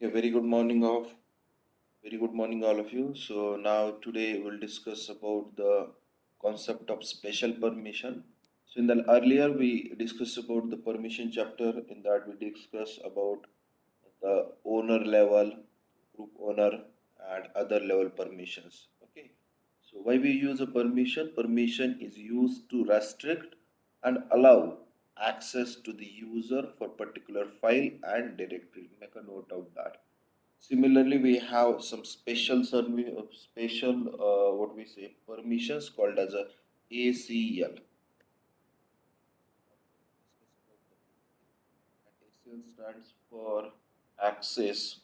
Okay, very good morning, all of you. So now today we'll discuss about the concept of special permission. So in the earlier we discussed about the permission chapter. In that we discussed about the owner level, group owner, and other level permissions. Okay. So why we use a permission? Permission is used to restrict and allow access to the user for particular file and directory. Make a note of that. Similarly, we have some special what we say permissions called as a ACL. And ACL stands for access.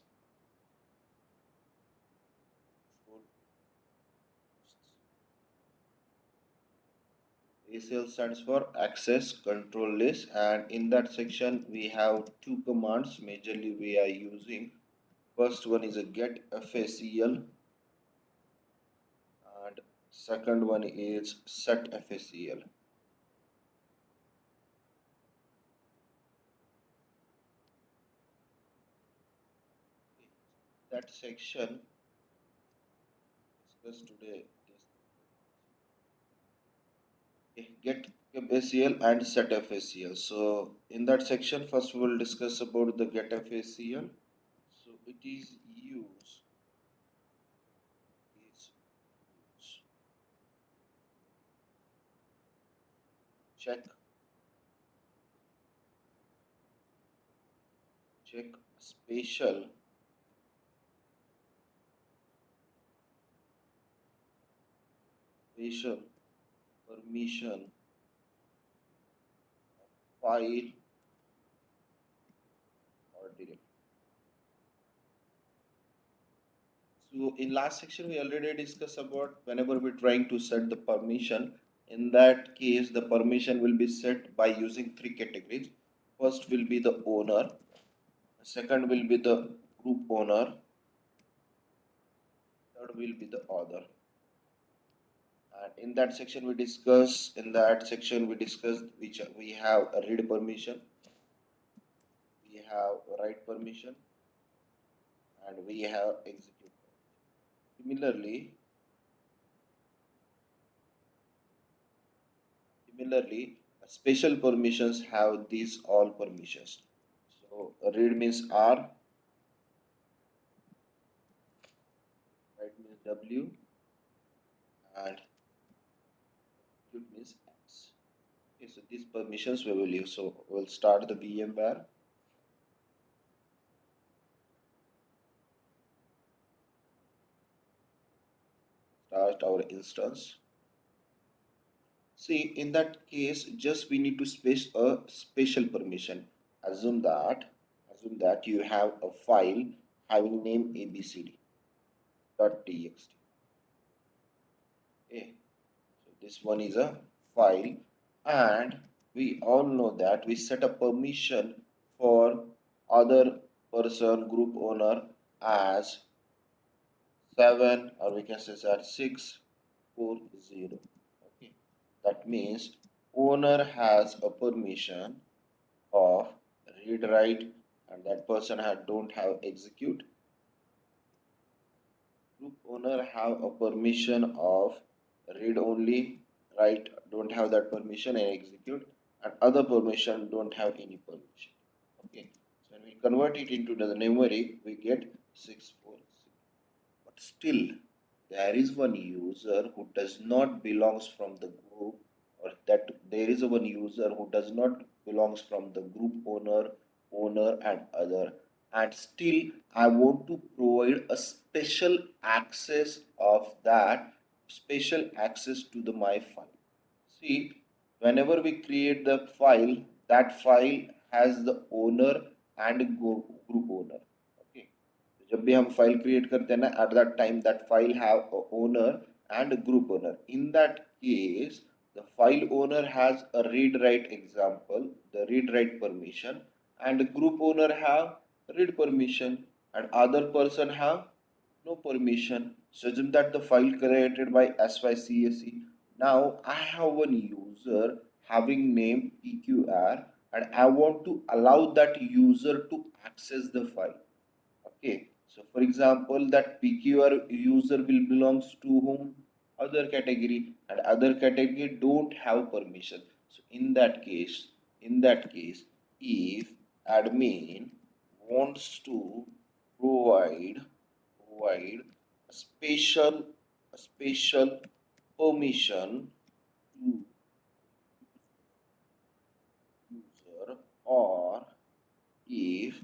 ACL stands for access control list, and in that section we have two commands majorly we are using. First one is a Getfacl, and second one is Setfacl. That section discussed today is get FACL and set FACL. So in that section, first we will discuss about the get FACL. So it is is use check check spatial permission file or directory. So in last section we already discussed about whenever we're trying to set the permission. In that case, the permission will be set by using three categories. First will be the owner, second will be the group owner, third will be the author. And in that section we discussed which we have a read permission, we have write permission, and we have execute permission. Similarly, special permissions have these all permissions. So read means R, write means W, and execute means X. Okay, so these permissions we will use. So we'll start the VMware, start our instance. See, in that case, just we need to space a special permission. Assume that, assume that you have a file having name abcd.txt. Okay, so this one is a file, and we all know that we set a permission for other person group owner as 7, or we can say that 640. Okay, that means owner has a permission of read write, and that person don't have execute. Group owner have a permission of read only, write don't have that permission, and execute, and other permission don't have any permission. Okay, so when we convert it into the memory we get 640. But still there is one user who does not belongs from the group, or that there is one user who does not belongs from the group owner and other, and still I want to provide a special access of that special access to the my file. See, whenever we create the file, that file has the owner and group owner. Okay, जब भी हम file create करते हैं ना, at that time that file have a owner and a group owner. In that case, the file owner has a read write example, the read write permission, and the group owner have read permission, and other person have no permission. So assume that the file created by SYCSE. Now I have one user having name PQR, and I want to allow that user to access the file. Okay, so for example, that PQR user will belongs to whom? Other category, and other category don't have permission. So in that case, if admin wants to provide provide a special permission to user, or if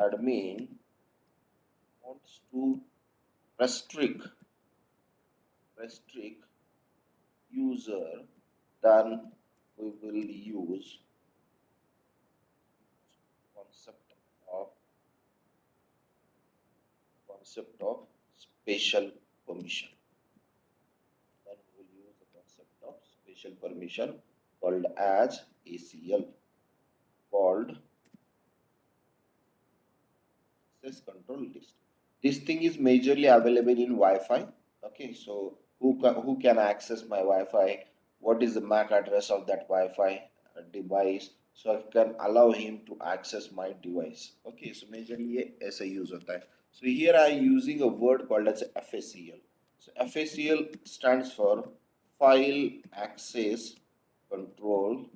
admin wants to restrict restrict user, then we will use concept of concept of special permission. Then we will use the concept of special permission called as ACL, called access control list. This thing is majorly available in Wi-Fi. Okay, so who can access my Wi-Fi? What is the MAC address of that Wi-Fi device? So I can allow him to access my device. Okay, so majorly as a user type. So here I am using a word called as FACL. So FACL stands for File Access Control.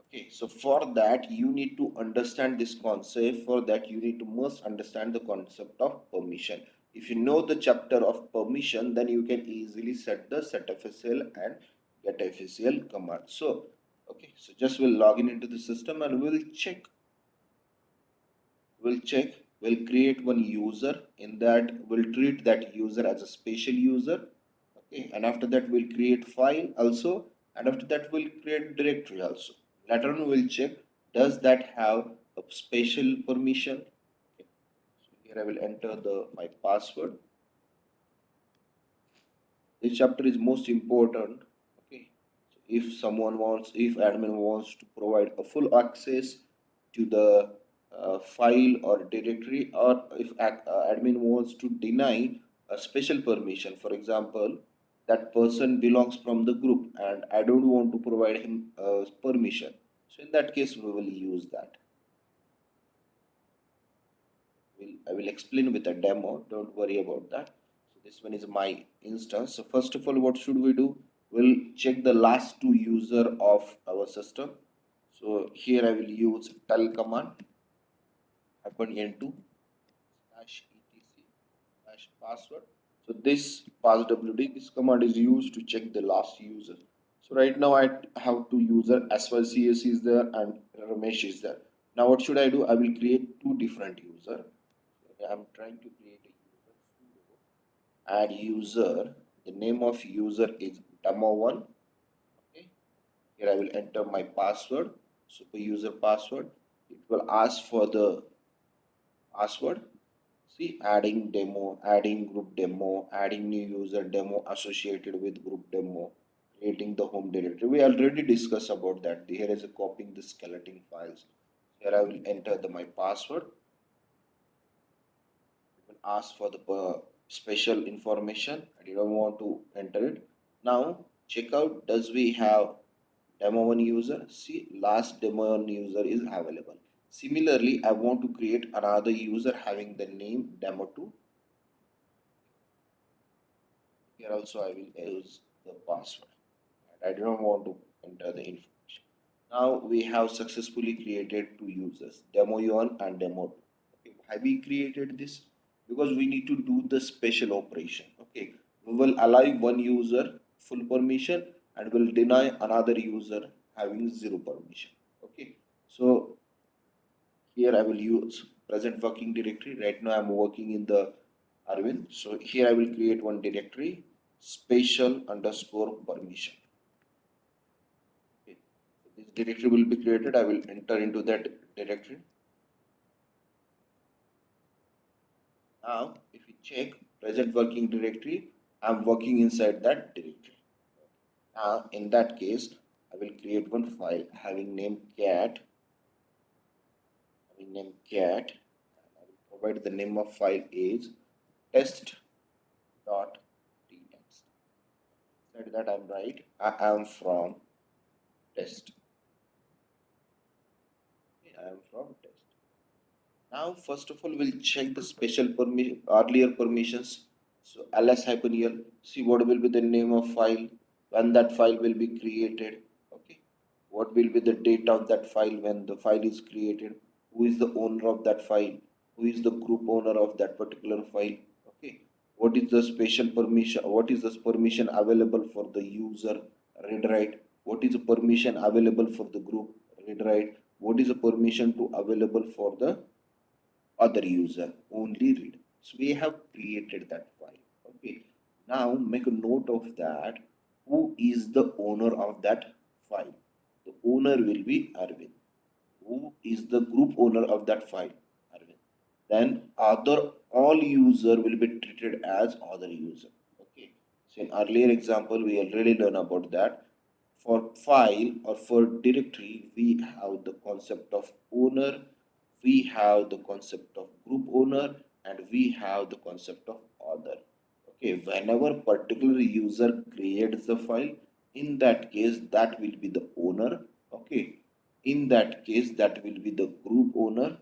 Okay, so for that you need to understand this concept. For that you need to must understand the concept of permission. If you know the chapter of permission, then you can easily set the setfacl and getfacl command. So, okay, so just we'll log in into the system and we'll check, we'll create one user. In that we'll treat that user as a special user. Okay, and after that we'll create file also, and after that we'll create directory also. Later on we'll check, does that have a special permission. Okay, so here I will enter the my password. This chapter is most important. Okay, so if admin wants to provide a full access to the file or directory, or if admin wants to deny a special permission, for example, that person belongs from the group and I don't want to provide him permission, so in that case we will use that. I will explain with a demo. Don't worry about that. So this one is my instance. So first of all, what should we do? We'll check the last two user of our system. So here I will use tell command -etc/password. So this passwd, this command is used to check the last user. So right now I have two user, SYCS is there and Ramesh is there. Now what should I do? I will create two different user. I'm trying to create a user, sudo add user. The name of user is demo1. Okay, here I will enter my password, super user password. It will ask for the password. See, adding demo, adding group demo, adding new user demo associated with group demo, creating the home directory. We already discussed about that. Here is a copying the skeleton files. Here I will enter my password. It will ask for the special information. I didn't want to enter it. Now check out, does we have demo one user? See, last demo one user is available. Similarly, I want to create another user having the name demo2. Here also I will use the password, and I do not want to enter the information. Now we have successfully created two users, demo1 and demo2. Okay, have we created this? Because we need to do the special operation. Okay, we will allow one user full permission and will deny another user having zero permission. Okay, so here I will use present working directory. Right now I'm working in the Arvind. So here I will create one directory, special underscore permission. Okay. So this directory will be created. I will enter into that directory. Now, if you check present working directory, I'm working inside that directory. Now, in that case, I will create one file having name cat, and I will provide the name of file is test.txt. Said that I'm right. I am from test. Okay, I am from test. Now first of all we'll check the special permission earlier permissions. So ls hyphen el, see what will be the name of file, when that file will be created. Okay, what will be the date of that file when the file is created, who is the owner of that file, who is the group owner of that particular file. Okay, what is the special permission, what is the permission available for the user read write, what is the permission available for the group read write, what is the permission to available for the other user only read. So we have created that file. Okay, now make a note of that, who is the owner of that file. The owner will be Arvind. Who is the group owner of that file? Arvind. Then other all user will be treated as other user. Okay, so in earlier example we already learned about that. For file or for directory we have the concept of owner, we have the concept of group owner, and we have the concept of author. Okay, whenever particular user creates the file, in that case that will be the owner. Okay, in that case that will be the group owner.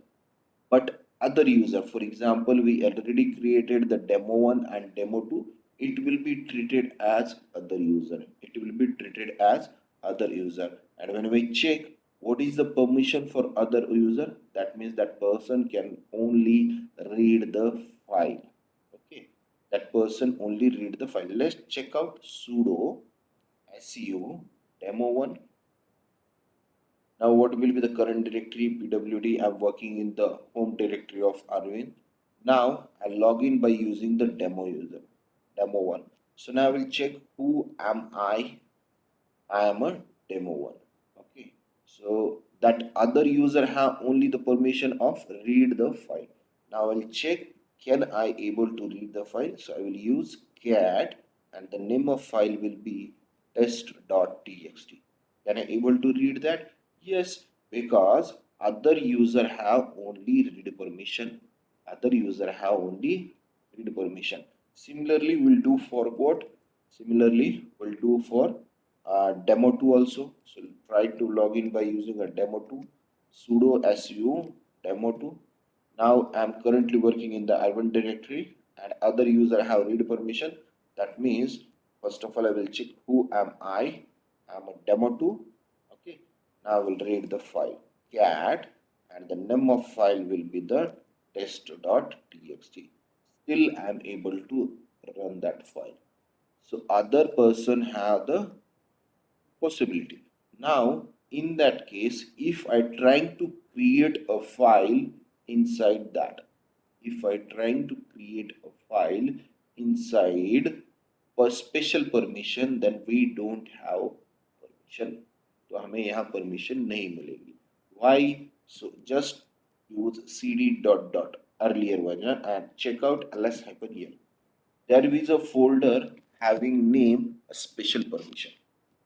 But other user, for example we already created the demo 1 and demo 2, it will be treated as other user, it will be treated as other user. And when we check what is the permission for other user, that means that person can only read the file. Okay, that person only read the file. Let's check out sudo su demo 1. Now, what will be the current directory? PWD. I'm working in the home directory of Arvind. Now, I'll log in by using the demo user, demo one. So now I will check who am I. I am a demo one. Okay. So that other user have only the permission of read the file. Now I'll check, can I able to read the file. So I will use cat and the name of file will be test.txt. Can I able to read that? Yes, because other user have only read permission. Other user have only read permission. Similarly, we'll do for what? Similarly, we'll do for demo 2 also. So try to log in by using a demo 2 sudo su demo 2. Now I'm currently working in the Arvind directory and other user have read permission. That means first of all I will check who am I. I'm a demo 2. Okay, now I will read the file cat and the name of file will be the test.txt. Still I am able to run that file. So other person have the possibility. Now, in that case, if I trying to create a file inside that, if I trying to create a file inside a special permission, then we don't have permission. तो हमें यहाँ permission नहीं मिलेगी. Why? So just use cd dot dot earlier version and check out ls hyphen here. There is a folder having name a special permission.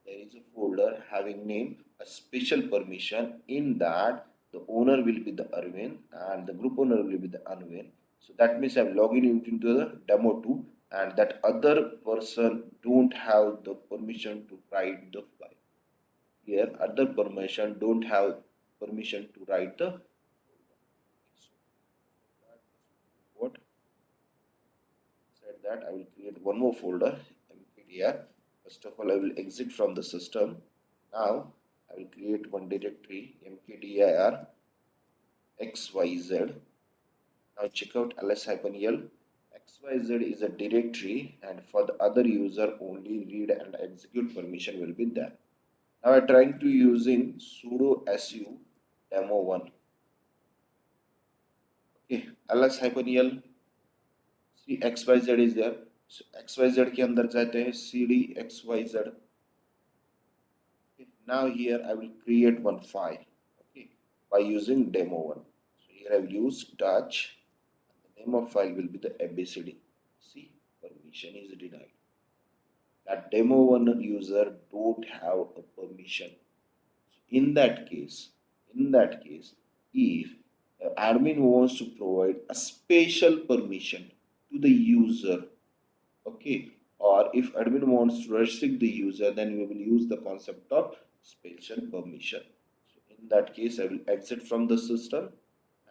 There is a folder having name a special permission. In that the owner will be the Arvind and the group owner will be the Arvind. So that means I'm logging into the demo 2 and that other person don't have the permission to write the file. Here other permission don't have permission to write the what said that I will create one more folder mkdir. First of all I will exit from the system. Now I will create one directory mkdir xyz. Now check out ls-l. xyz is a directory and for the other user only read and execute permission will be there. Now I'm trying to using sudo su demo 1. Okay, ls-l. See xyz is there. So xyz के अंदर जाते हैं cd xyz. Okay. Now here I will create one file. Okay, by using demo 1. So here I will use touch. The name of file will be the abcd. See, permission is denied. That demo 1 user don't have a permission. In that case, if admin wants to provide a special permission to the user, okay, or if admin wants to restrict the user, then we will use the concept of special permission. So in that case I will exit from the system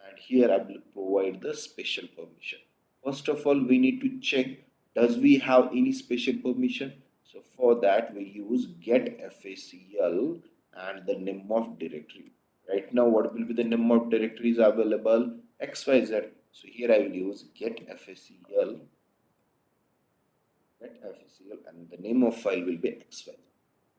and here I will provide the special permission. First of all, we need to check, does we have any special permission? So for that we use getfacl and the name of directory. Right now what will be the name of directories available? XYZ. So here I will use getfacl, and the name of file will be XYZ.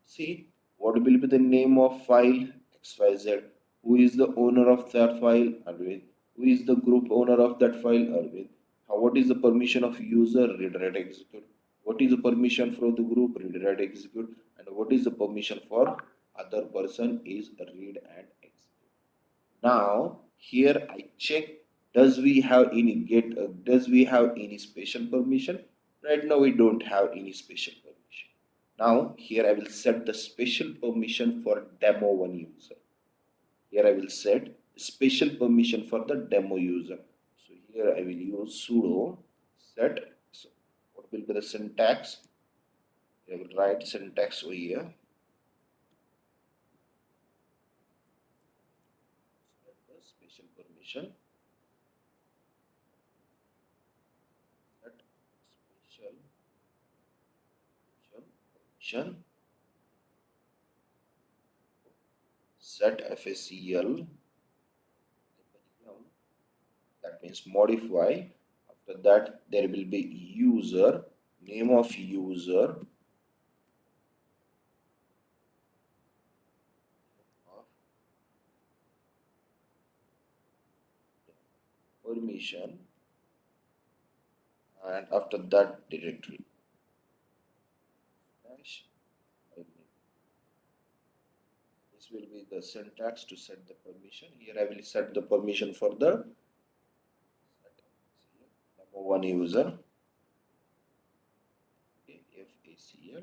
See, what will be the name of file? XYZ. Who is the owner of that file? Arvind. Who is the group owner of that file? Arvind. What is the permission of user? Read, write, execute. What is the permission for the group? Read, write, execute. And what is the permission for other person is read and execute. Now here I check, does we have any does we have any special permission? Right now we don't have any special permission. Now here I will set the special permission for demo one user. Here I will set special permission for the demo user. So here I will use sudo set. So what will be the syntax? I will write syntax over here. Set the special permission. Set special permission. Set facl, that means modify. After that there will be user, name of user, permission, and after that directory. This will be the syntax to set the permission. Here I will set the permission for the demo one user. FACL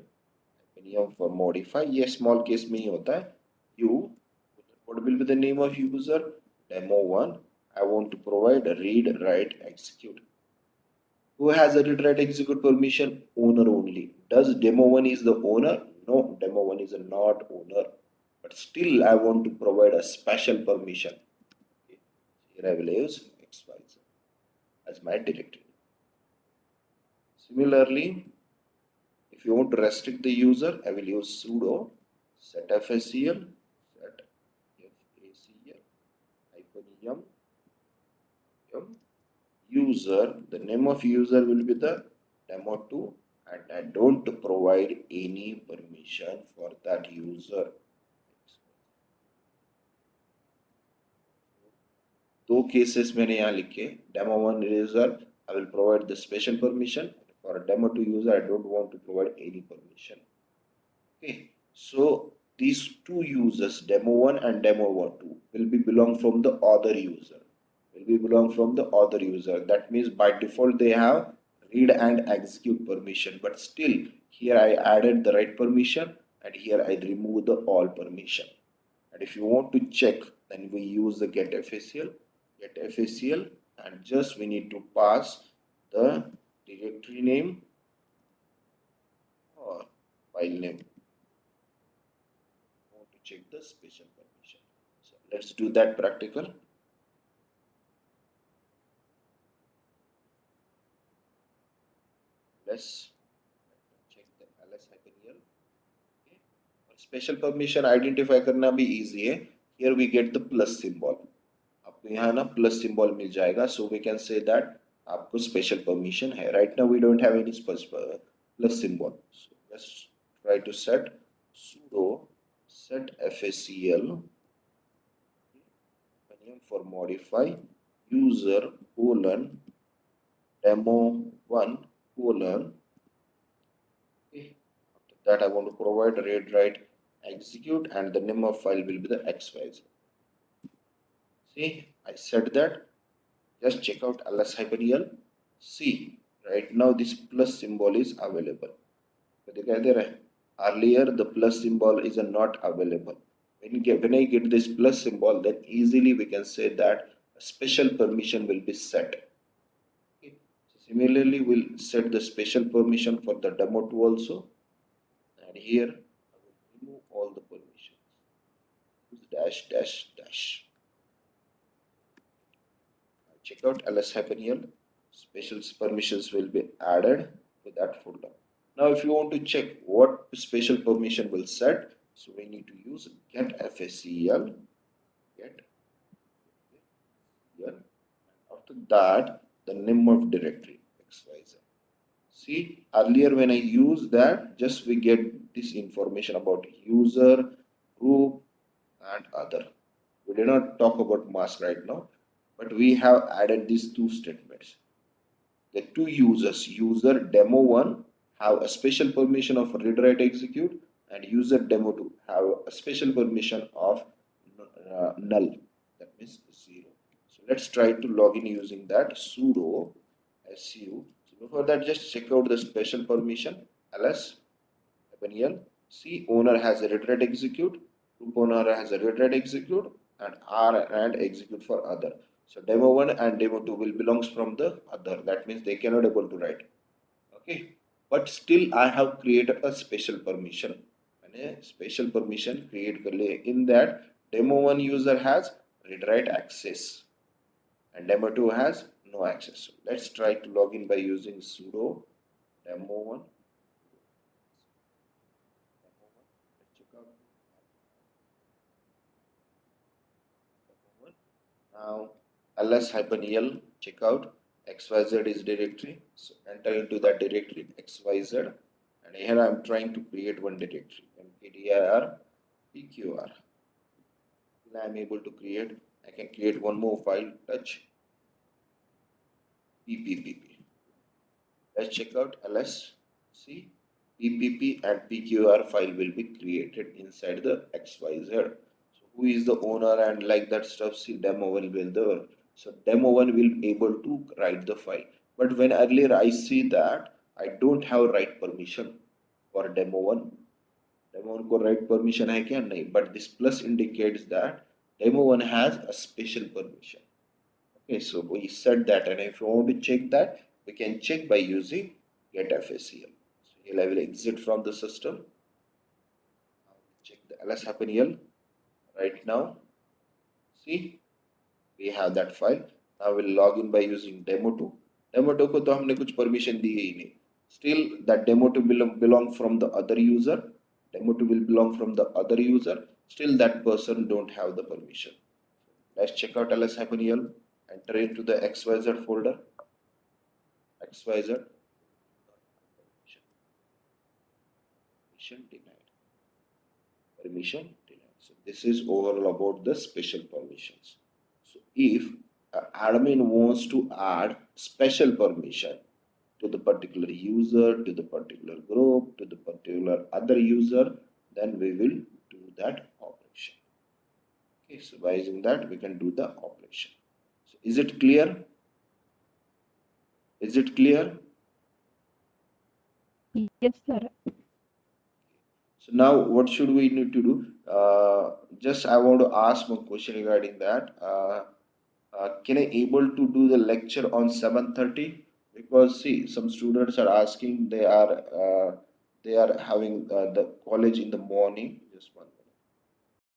opinion for modify. ये small case में ही होता है. You, what will be the name of user? Demo one. I want to provide a read, write, execute. Who has a read, write, execute permission? Owner only. Does demo one is the owner? No, demo one is a not owner. But still, I want to provide a special permission. Here I will use XYZ as my directory. Similarly, if you want to restrict the user, I will use sudo setfacl, hyphen yum user. The name of user will be the demo2, and I don't provide any permission for that user. दो cases मैंने यहाँ लिखे. Demo one user I will provide the special permission. For a demo two user I don't want to provide any permission. Okay, so these two users, demo one and demo one two, will be belong from the other user. Will be belong from the other user. That means by default they have read and execute permission. But still, here I added the right permission, and here I remove the all permission. And if you want to check, then we use the getfacl, and just we need to pass the directory name or file name. Want to check the special permission. So let's do that practical. Let's check the ls-l. Okay. Special permission identify करना भी easy है. Here we get the plus symbol. आपको यहाँ ना plus symbol मिल जाएगा. So we can say that आपको special permission है. Right now we don't have any plus symbol. So let's try to set sudo setfacl for modify user colon demo one colon. Okay. After that I want to provide read, write, execute, and the name of file will be the XYZ. See, I said that. Just check out ls-l. See, right now this plus symbol is available. Earlier the plus symbol is not available. When I get this plus symbol, then easily we can say that a special permission will be set. Okay. So similarly, we'll set the special permission for the demo 2 also. And here I will remove all the permissions. Use dash dash dash. check out ls -l. Special permissions will be added to that folder. Now, if you want to check what special permission will set, so we need to use getfacl. Get here. After that, the name of directory xyz. See, earlier when I use that, just we get this information about user, group, and other. We did not talk about mask right now, but we have added these two statements. The two users, user demo1 have a special permission of read write execute, and user demo2 have a special permission of null, that means 0. So let's try to log in using that sudo su. So before that, just check out the special permission ls -l. See, owner has a read write execute, group owner has a read write execute, and r and execute for other. So demo1 and demo2 will belongs from the other. That means they cannot able to write. Okay, but still I have created a special permission. And a special permission create in that demo1 user has read write access and demo2 has no access. So let's try to log in by using sudo demo1. Let's check out demo1. Now ls-l checkout xyz is directory. So enter into that directory xyz, and here I am trying to create one directory mkdir pqr. I am able to create. I can create one more file touch ppp. Let's check out ls. See, ppp and pqr file will be created inside the xyz. So who is the owner and like that stuff? See, demo1 will the, so demo1 will be able to write the file. But when earlier I see that I don't have write permission for demo1. demo1 को write permission है क्या? नहीं. But this plus indicates that demo1 has a special permission. Okay, so we set that, and if you want to check that, we can check by using getfacl. So here I will exit from the system. Check the ls -l right now. See, we have that file. Now we'll log in by using demo2. demo2 को तो हमने कुछ permission दी ही नहीं. Still, that demo2 belong from the other user. Demo2 will belong from the other user. Still, that person don't have the permission. Let's check out ls -l. Enter into the xyz folder. xyz permission denied. Permission denied. So this is overall about the special permissions. So if admin wants to add special permission to the particular user, to the particular group, to the particular other user, then we will do that operation. Okay, so by using that we can do the operation. So is it clear? Is it clear? Yes, sir. So now what should we need to do? Just I want to ask one question regarding that. Can I able to do the lecture on 7:30? Because see, some students are asking they are having the college in the morning. Just one